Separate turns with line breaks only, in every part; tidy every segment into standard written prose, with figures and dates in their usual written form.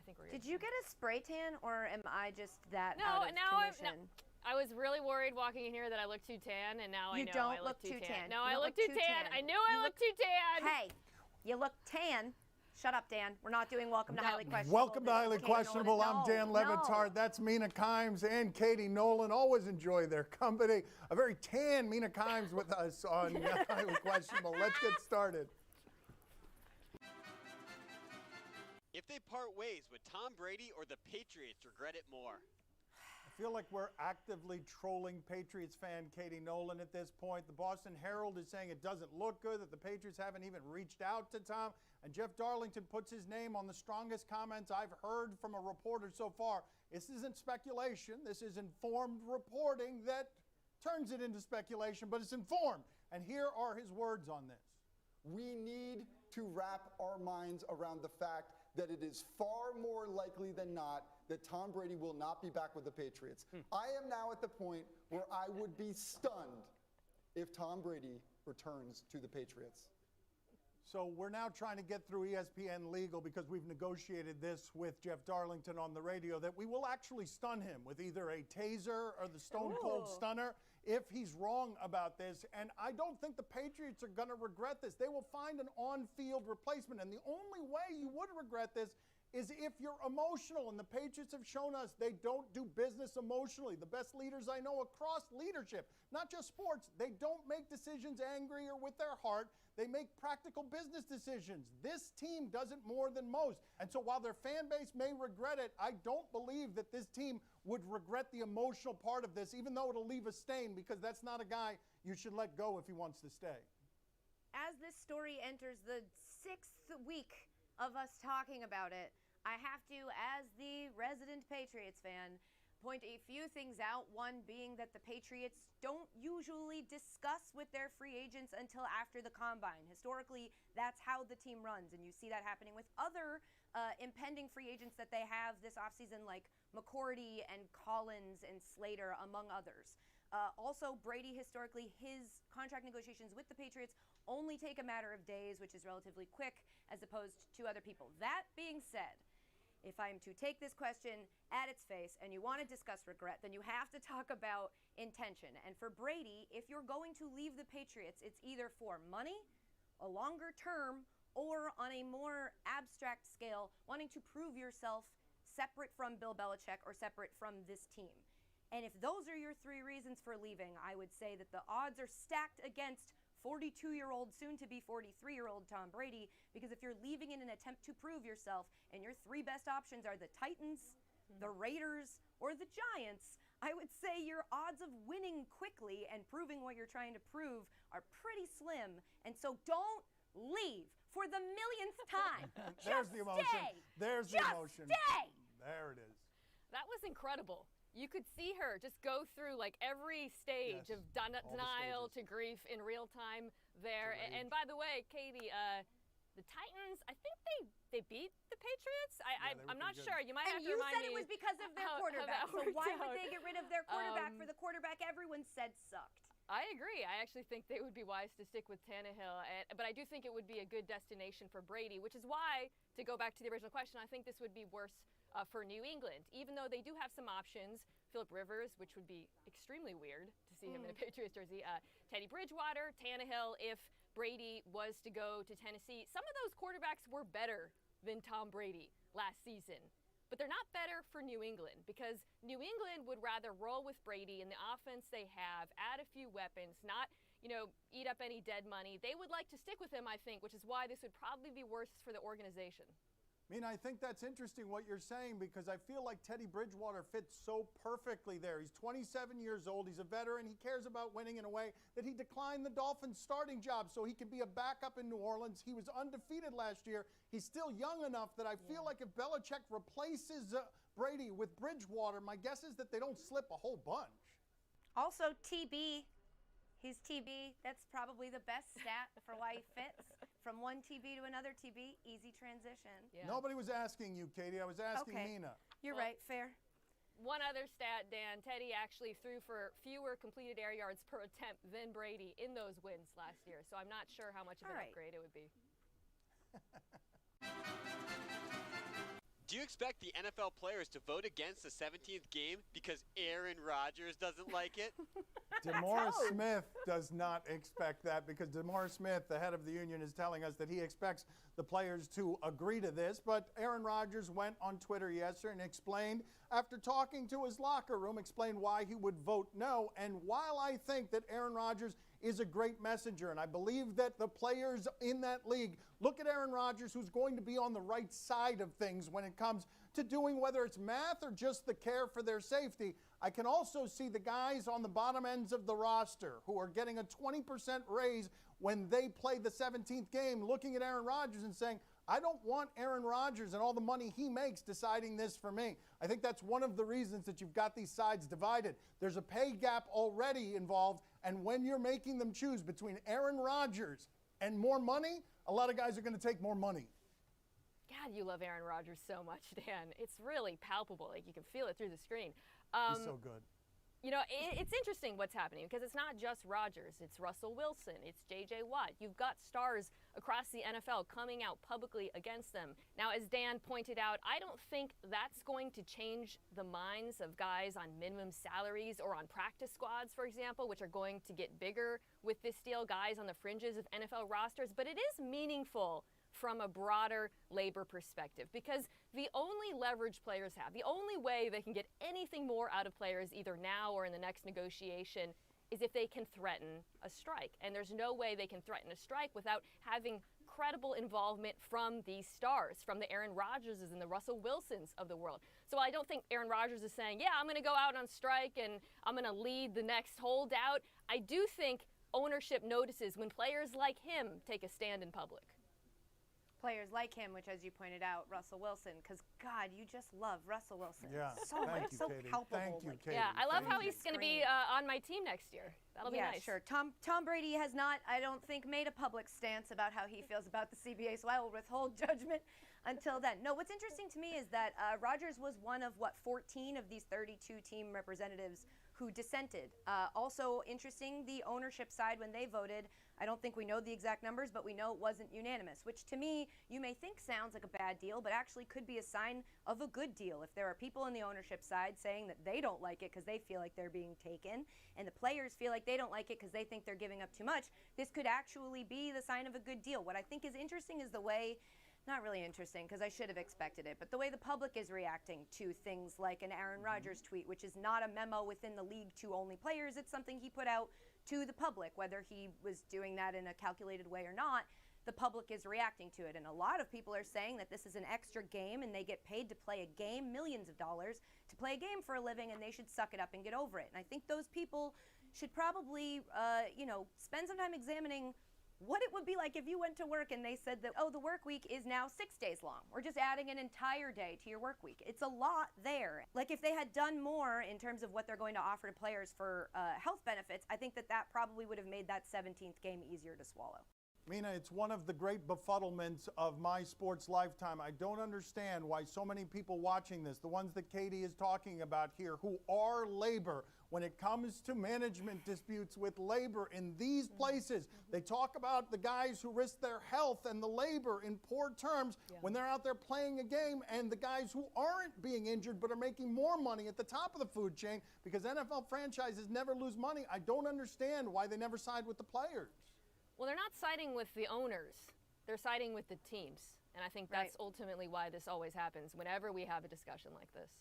think we're good.
Did you get a spray tan, or am I just that
No,
out of
now
commission?
I was really worried walking in here that I look too tan, and now I know I look too tan. No, I look too tan. I knew I looked too tan.
Hey, you look tan. Shut up, Dan. We're not doing Welcome to Highly Questionable.
Welcome to Highly Questionable. I'm Dan Levitard. That's Mina and Katie Nolan. Always enjoy their company. A very tan Mina with us on Highly Questionable. Let's get started.
If they part ways, would Tom Brady or the Patriots regret it more?
I feel like we're actively trolling Patriots fan Katie Nolan at this point. The Boston Herald is saying it doesn't look good, that the Patriots haven't even reached out to Tom. And Jeff Darlington puts his name on the strongest comments I've heard from a reporter so far. This isn't speculation. This is informed reporting that turns it into speculation, but it's informed. And here are his words on this.
We need to wrap our minds around the fact that it is far more likely than not that Tom Brady will not be back with the Patriots. I am now at the point where I would be stunned if Tom Brady returns to the Patriots.
So we're now trying to get through ESPN Legal, because we've negotiated this with Jeff Darlington on the radio, that we will actually stun him with either a taser or the Stone Cold Stunner if he's wrong about this. And I don't think the Patriots are going to regret this. They will find an on-field replacement. And the only way you would regret this is if you're emotional, and the Patriots have shown us they don't do business emotionally. The best leaders I know across leadership, not just sports, they don't make decisions angry or with their heart. They make practical business decisions. This team does it more than most. And so while their fan base may regret it, I don't believe that this team would regret the emotional part of this, even though it'll leave a stain, because that's not a guy you should let go if he wants to stay.
As this story enters the 6th week of us talking about it, I have to, as the resident Patriots fan, point a few things out. One being that the Patriots don't usually discuss with their free agents until after the combine. Historically, that's how the team runs, and you see that happening with other impending free agents that they have this offseason, like McCourty and Collins and Slater, among others. Also, Brady, historically, his contract negotiations with the Patriots only take a matter of days, which is relatively quick, as opposed to other people. That being said, if I'm to take this question at its face and you want to discuss regret, then you have to talk about intention. And for Brady, if you're going to leave the Patriots, it's either for money, a longer term, or on a more abstract scale, wanting to prove yourself separate from Bill Belichick or separate from this team. And if those are your three reasons for leaving, I would say that the odds are stacked against 42-year-old, soon-to-be 43-year-old Tom Brady, because if you're leaving in an attempt to prove yourself and your three best options are the Titans, the Raiders, or the Giants, I would say your odds of winning quickly and proving what you're trying to prove are pretty slim. And so don't leave for the millionth time.
There's the emotion.
Stay.
There's the emotion.
Stay.
There it is.
That was incredible. You could see her just go through like every stage of denial to grief in real time there. And by the way, Katie, the Titans, I think they beat the Patriots. I'm not sure. You might have to remind me.
And you said it was because of their quarterback. So why would they get rid of their quarterback for the quarterback everyone said sucked?
I agree. I actually think they would be wise to stick with Tannehill. But I do think it would be a good destination for Brady, which is why, to go back to the original question, I think this would be worse for New England. Even though they do have some options, Phillip Rivers, which would be extremely weird to see him in a Patriots jersey, Teddy Bridgewater, Tannehill, if Brady was to go to Tennessee. Some of those quarterbacks were better than Tom Brady last season. But they're not better for New England, because New England would rather roll with Brady in the offense they have, add a few weapons, not, eat up any dead money. They would like to stick with him, I think, which is why this would probably be worse for the organization.
I think that's interesting what you're saying, because I feel like Teddy Bridgewater fits so perfectly there. He's 27 years old. He's a veteran. He cares about winning in a way that he declined the Dolphins' starting job so he could be a backup in New Orleans. He was undefeated last year. He's still young enough that I feel like if Belichick replaces Brady with Bridgewater, my guess is that they don't slip a whole bunch.
Also, TB. He's TB. That's probably the best stat for why he fits. From one TB to another TB, easy transition.
Yeah.
Nobody was asking you, Katie. I was asking Mina.
You're right. Fair.
One other stat, Dan. Teddy actually threw for fewer completed air yards per attempt than Brady in those wins last year. So I'm not sure how much of an upgrade it would be.
Do you expect the NFL players to vote against the 17th game because Aaron Rodgers doesn't like it?
DeMaurice Smith does not expect that, because DeMaurice Smith, the head of the union, is telling us that he expects the players to agree to this. But Aaron Rodgers went on Twitter yesterday and explained, after talking to his locker room, explained why he would vote no. And while I think that Aaron Rodgers is a great messenger, and I believe that the players in that league look at Aaron Rodgers, who's going to be on the right side of things when it comes to doing whether it's math or just the care for their safety, I can also see the guys on the bottom ends of the roster who are getting a 20% raise when they play the 17th game, looking at Aaron Rodgers and saying, I don't want Aaron Rodgers and all the money he makes deciding this for me. I think that's one of the reasons that you've got these sides divided. There's a pay gap already involved, and when you're making them choose between Aaron Rodgers and more money, a lot of guys are going to take more money.
God, you love Aaron Rodgers so much, Dan. It's really palpable. Like, you can feel it through the screen.
He's so good.
You know, it's interesting what's happening, because it's not just Rodgers. It's Russell Wilson. It's J.J. Watt. You've got stars across the NFL coming out publicly against them. Now, as Dan pointed out, I don't think that's going to change the minds of guys on minimum salaries or on practice squads, for example, which are going to get bigger with this deal, guys on the fringes of NFL rosters. But it is meaningful from a broader labor perspective, because the only leverage players have, the only way they can get anything more out of players either now or in the next negotiation, is if they can threaten a strike. And there's no way they can threaten a strike without having credible involvement from these stars, from the Aaron Rodgerses and the Russell Wilsons of the world. So I don't think Aaron Rodgers is saying, yeah, I'm going to go out on strike and I'm going to lead the next holdout. I do think ownership notices when players like him take a stand in public.
Players like him, which, as you pointed out, Russell Wilson, because God, you just love Russell Wilson.
Yeah,
so much,
thank you,
so
Katie.
palpable.
Thank you,
like,
Katie.
Yeah, I love how
Thank
he's
you.
going to be on my team next year. That'll be
yeah,
nice.
sure. Tom Brady has not, I don't think, made a public stance about how he feels about the CBA, so I will withhold judgment until then. No, what's interesting to me is that Rodgers was one of, 14 of these 32 team representatives who dissented. Also interesting, the ownership side, when they voted, I don't think we know the exact numbers, but we know it wasn't unanimous, which to me, you may think sounds like a bad deal, but actually could be a sign of a good deal. If there are people on the ownership side saying that they don't like it because they feel like they're being taken, and the players feel like they don't like it because they think they're giving up too much, this could actually be the sign of a good deal. What I think is interesting is the way, not really interesting because I should have expected it, but the way the public is reacting to things like an Aaron Rodgers tweet, which is not a memo within the league to only players. It's something he put out to the public. Whether he was doing that in a calculated way or not, the public is reacting to it. And a lot of people are saying that this is an extra game and they get paid to play a game, millions of dollars to play a game for a living, and they should suck it up and get over it. And I think those people should probably, spend some time examining what it would be like if you went to work and they said that, oh, the work week is now 6 days long. We're just adding an entire day to your work week. It's a lot there. Like, if they had done more in terms of what they're going to offer to players for health benefits, I think that probably would have made that 17th game easier to swallow.
Mina, it's one of the great befuddlements of my sports lifetime. I don't understand why so many people watching this, the ones that Katie is talking about here, who are labor, when it comes to management disputes with labor in these places, they talk about the guys who risk their health and the labor in poor terms when they're out there playing a game, and the guys who aren't being injured but are making more money at the top of the food chain, because NFL franchises never lose money. I don't understand why they never side with the players.
Well, they're not siding with the owners. They're siding with the teams. And I think that's ultimately why this always happens whenever we have a discussion like this.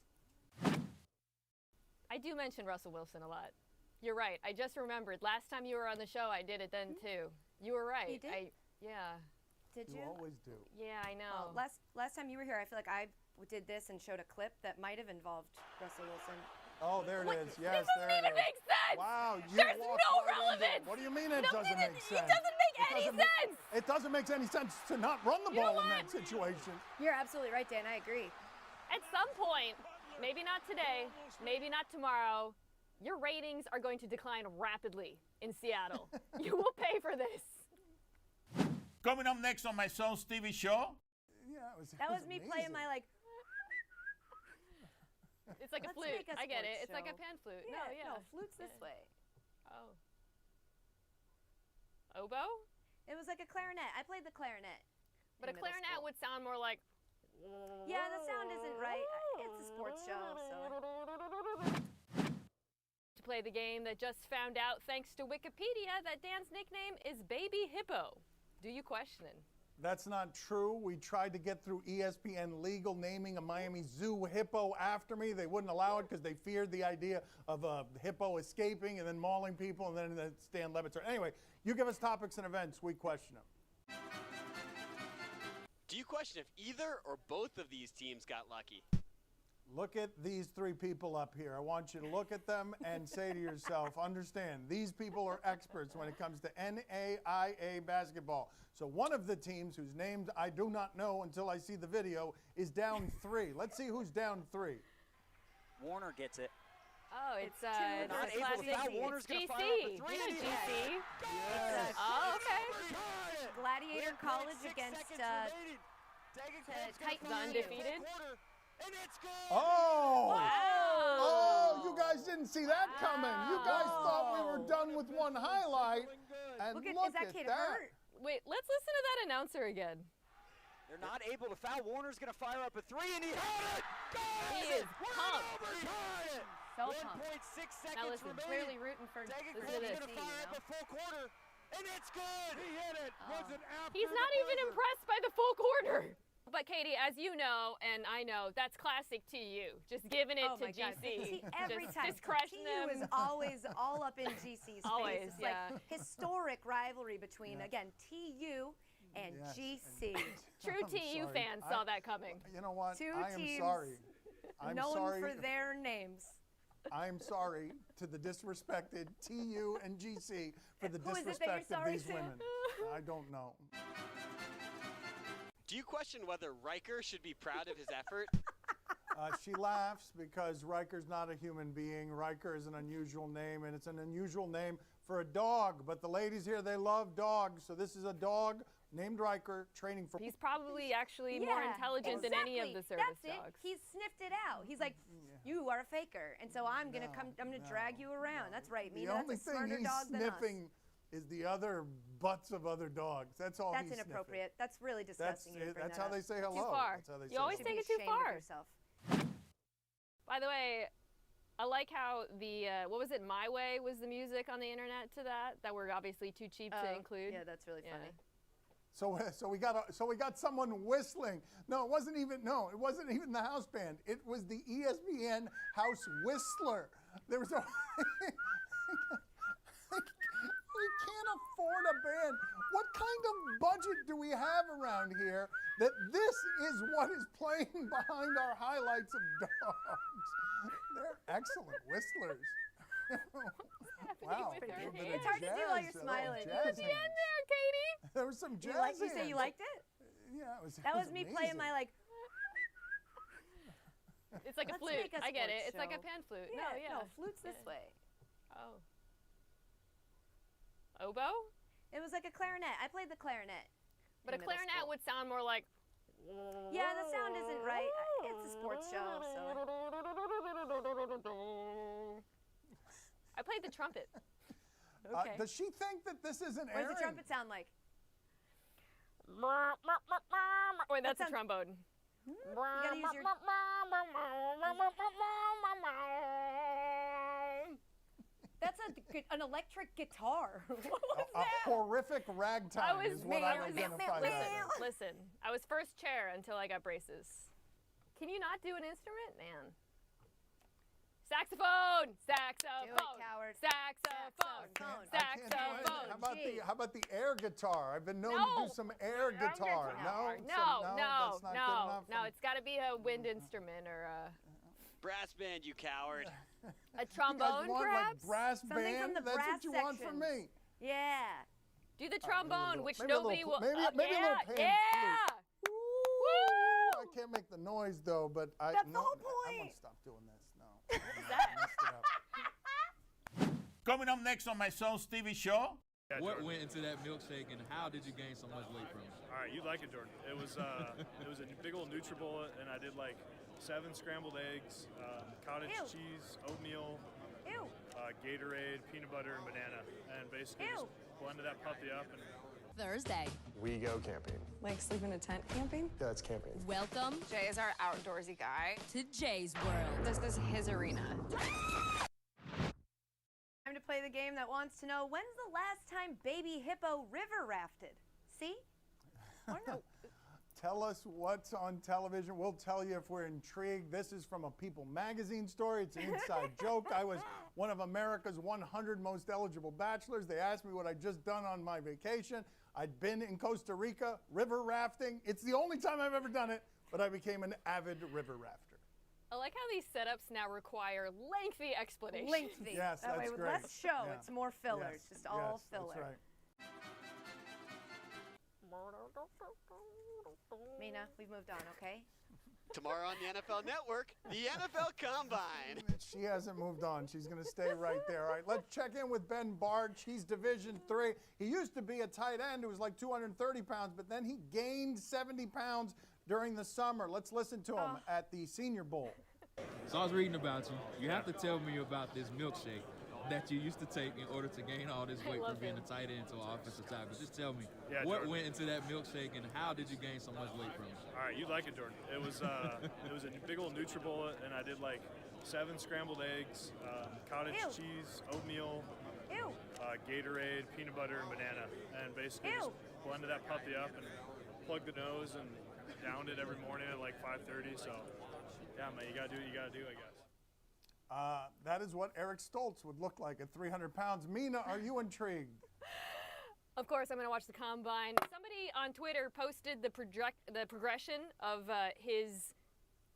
I do mention Russell Wilson a lot. You're right. I just remembered. Last time you were on the show, I did it then, too. You were right.
You did?
Yeah.
Did you?
You always do.
Yeah, I know.
Last time you were here, I feel like I did this and showed a clip that might have involved Russell Wilson.
Oh, there it is. Yes,
This doesn't
there
even
it is.
make sense!
Wow, you
There's
walked
no
right into it.
relevance!
What do you mean it
No,
doesn't make sense?
It doesn't make any sense!
It doesn't make any sense to not run the
You know
ball in
what?
that situation.
You're absolutely right, Dan. I agree.
At some point, maybe not today, maybe not tomorrow, your ratings are going to decline rapidly in Seattle. You will pay for this.
Coming up next on my son Stevie show.
Yeah,
That was me playing
amazing.
my
It's like a
Let's
flute.
make a
I get it.
sports
It's like a
show.
pan flute.
No, flute's this
Yeah.
way.
Oh. Oboe?
It was like a clarinet. I played the clarinet.
But a
in middle
clarinet
school.
would sound more like
Yeah, the sound isn't right. It's a sports show, so.
To play the game that just found out, thanks to Wikipedia, that Dan's nickname is Baby Hippo. Do you question it?
That's not true. We tried to get through ESPN legal naming a Miami Zoo hippo after me. They wouldn't allow it because they feared the idea of a hippo escaping and then mauling people and then Stan Levitt. Anyway, you give us topics and events, we question them.
Do you question if either or both of these teams got lucky?
Look at these three people up here. I want you to look at them and say to yourself, understand, these people are experts when it comes to NAIA basketball. So one of the teams whose names I do not know until I see the video is down 3. Let's see who's down 3.
Warner gets it.
Oh, it's
Not able to foul. Warner's going to fire up a 3.
You know GC.
Yes.
Oh, okay.
Gladiator College against Titan
Undefeated.
And it's good.
Oh!
Wow.
Oh, you guys didn't see that coming. You guys thought we were done with one highlight. And
Look
look
at, is that
at
kid
that.
hurt?
Wait, let's listen to that announcer again.
They're not able to foul. Warner's going to fire up a 3, and he had it.
He is pumped.
So pumped.
1.6 seconds
Now listen,
remaining.
Clearly rooting for
Dagan
the
Cole's
GC,
going to fire up a full quarter, and it's good. He hit it. Was it after
He's not even impressed by the full quarter. But Katie, as you know, and I know, that's classic TU. Just giving it
Oh
to
my God.
GC.
See, every time.
Just crushing
TU
them.
is always all up in GC's
Always,
face. It's
yeah.
like historic rivalry between, again, TU and
Yes,
GC.
True
I'm
TU
sorry.
fans saw that coming.
You know what?
Two
I am
teams
sorry. I'm
known
sorry.
for their names.
I'm sorry to the disrespected TU and GC for the
Who is it that you're
disrespect of
sorry
these
to?
women. I don't know.
Do you question whether Riker should be proud of his effort?
She laughs because Riker's not a human being. Riker is an unusual name, and it's an unusual name for a dog. But the ladies here, they love dogs. So this is a dog named Riker training for.
He's probably actually more intelligent than any of the service
That's
dogs.
He sniffed it out. He's like, you are a faker, and so I'm gonna drag you around. That's right,
The
Mina.
only
That's a smarter
thing he's
dog than us.
sniffing is the other butts of other dogs. That's all
That's
he's
inappropriate. That's really disgusting. you to bring
That's
that
how they
up.
say hello.
Too far.
That's how they
You
say
always
hello.
take it
Should be
too
ashamed of
far.
yourself.
By the way, I like how the, what was it, My Way was the music on the internet to that we're obviously too cheap to include.
Yeah, that's really funny.
So we got someone whistling. No, it wasn't even the house band. It was the ESPN house whistler. There was a we can't afford a band. What kind of budget do we have around here that this is what is playing behind our highlights of dogs? They're excellent whistlers. Wow.
with their
a little bit
hands?
of
It's hard to do while you're
jazz, a little
smiling.
jazz
The
hands.
end there, Katie.
There was some jazz.
You say you
hands.
liked it?
Yeah,
That was me playing my like.
It's like a
Let's
flute.
make a
I get it.
sports
It's like a
show.
pan flute.
No, flute's this
Yeah.
way.
Oh. Oboe?
It was like a clarinet. I played the clarinet.
But a
in middle
clarinet
school.
would sound more like.
Yeah, the sound isn't right. It's a sports show, so.
I played the trumpet.
Okay.
Does she think that this isn't
What
airing?
does the trumpet sound like?
Wait, that's a
sounds-
trombone.
You gotta use your. That's an electric guitar. What was
A
that?
horrific ragtime is what I identify that as.
Listen, I was first chair until I got braces. Can you not do an instrument, man? Saxophone! Saxophone!
coward.
Saxophone!
Saxophone.
I can't do it.
Saxophone!
How about the air guitar? I've been known to
No.
do some air guitar. No,
No,
that's not good enough.
no. It's got to be a wind instrument or a
Brass band, you coward.
trombone,
you guys want
perhaps.
like brass
Something
band?
from the
That's
brass
what you want from
sections.
me.
Yeah.
Do the trombone, which
maybe a little
nobody
fl-
will.
maybe a little
yeah,
pan
yeah.
I can't make the noise though, but
That's the whole
I'm gonna
point.
stop doing this. No.
that?
I messed it up.
Coming up next on my Soul Stevie show.
What went into that milkshake, and how did you gain so much weight from it?
All right, you like it, Jordan. It was a big old NutriBullet, and I did like 7 scrambled eggs, cottage
Ew.
cheese, oatmeal,
Ew.
Gatorade, peanut butter, and banana, and basically
Ew.
just blended that puppy up and.
Thursday.
We go camping.
Like sleep in a tent camping?
Yeah, it's camping.
Welcome
Jay is our outdoorsy guy.
to Jay's World.
This is his arena.
Time to play the game that wants to know, when's the last time baby hippo river rafted? See? Or no?
Tell us what's on television. We'll tell you if we're intrigued. This is from a People magazine story. It's an inside joke. I was one of America's 100 most eligible bachelors. They asked me what I'd just done on my vacation. I'd been in Costa Rica river rafting. It's the only time I've ever done it, but I became an avid river rafter.
I like how these setups now require lengthy explanations.
Lengthy.
Yes,
that way
that's
with
great.
less show,
Yeah.
it's more filler.
Yes,
It's just all
yes,
filler.
That's right.
Mina, we've moved on, okay?
Tomorrow on the NFL Network, the NFL Combine.
She hasn't moved on. She's going to stay right there. All right, let's check in with Ben Barch. He's Division III. He used to be a tight end who was like 230 pounds, but then he gained 70 pounds during the summer. Let's listen to him at the Senior Bowl.
So I was reading about you. You have to tell me about this milkshake that you used to take in order to gain all this weight from being a tight end to an offensive tackle. Just tell me, what
Jordan.
went into that milkshake and how did you gain so much weight from it?
All right, you'd like it, Jordan. It was a big old NutriBullet, and I did like 7 scrambled eggs, cottage
Ew.
cheese, oatmeal,
Ew.
Gatorade, peanut butter, and banana, and basically
Ew.
just blended that puppy up and plugged the nose and downed it every morning at like 5:30. So, yeah, man, you gotta do what you gotta do, I guess.
That is what Eric Stoltz would look like at 300 pounds. Mina, are you intrigued?
Of course, I'm going to watch the combine. Somebody on Twitter posted the progression of his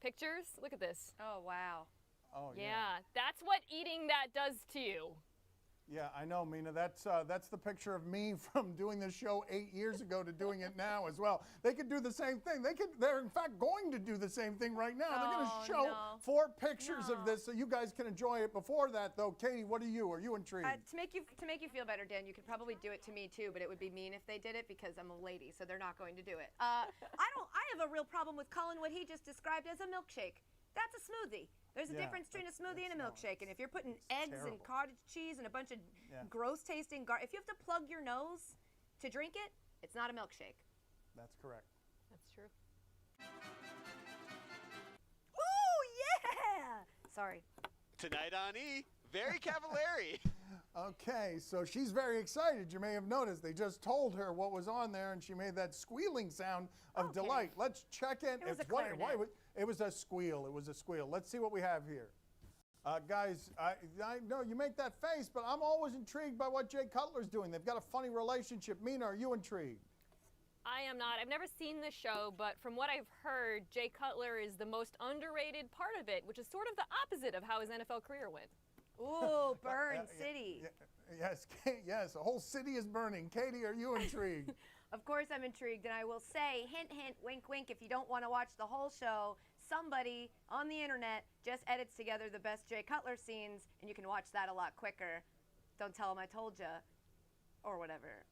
pictures. Look at this.
Oh, wow.
Oh,
Yeah, that's what eating that does to you.
Yeah, I know, Mina. That's the picture of me from doing this show 8 years ago to doing it now as well. They could do the same thing. They're in fact going to do the same thing right now. They're going to show 4 pictures of this so you guys can enjoy it. Before that, though, Katie, what are you? Are you intrigued?
To make you feel better, Dan, you could probably do it to me too, but it would be mean if they did it because I'm a lady, so they're not going to do it. I have a real problem with calling what he just described as a milkshake. That's a smoothie. There's a difference between a smoothie and a milkshake. And if you're putting eggs and cottage cheese and a bunch of gross tasting if you have to plug your nose to drink it, it's not a milkshake.
That's correct.
That's true.
Ooh, yeah! Sorry.
Tonight on E, very Cavallari.
Okay, so she's very excited. You may have noticed they just told her what was on there, and she made that squealing sound of delight. Let's check in.
It was a clarinet.
It was a squeal. It was a squeal. Let's see what we have here. Guys, I know you make that face, but I'm always intrigued by what Jay Cutler's doing. They've got a funny relationship. Mina, are you intrigued?
I am not. I've never seen the show, but from what I've heard, Jay Cutler is the most underrated part of it, which is sort of the opposite of how his NFL career went.
Ooh, burn city.
Yes, yes, a whole city is burning. Katie, are you intrigued?
Of course I'm intrigued, and I will say, hint, hint, wink, wink, if you don't want to watch the whole show, somebody on the internet just edits together the best Jay Cutler scenes, and you can watch that a lot quicker. Don't tell him I told ya, or whatever.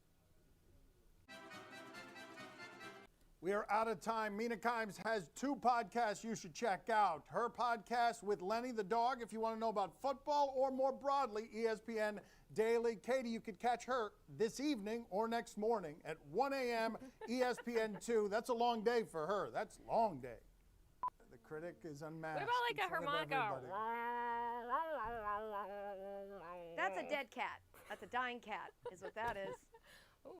We are out of time. Mina Kimes has 2 podcasts you should check out. Her podcast with Lenny the dog, if you want to know about football, or more broadly, ESPN Daily. Katie, you could catch her this evening or next morning at 1 a.m. ESPN2. That's a long day for her. That's a long day. The critic is unmatched.
What about like a harmonica?
That's a dead cat. That's a dying cat, is what that is.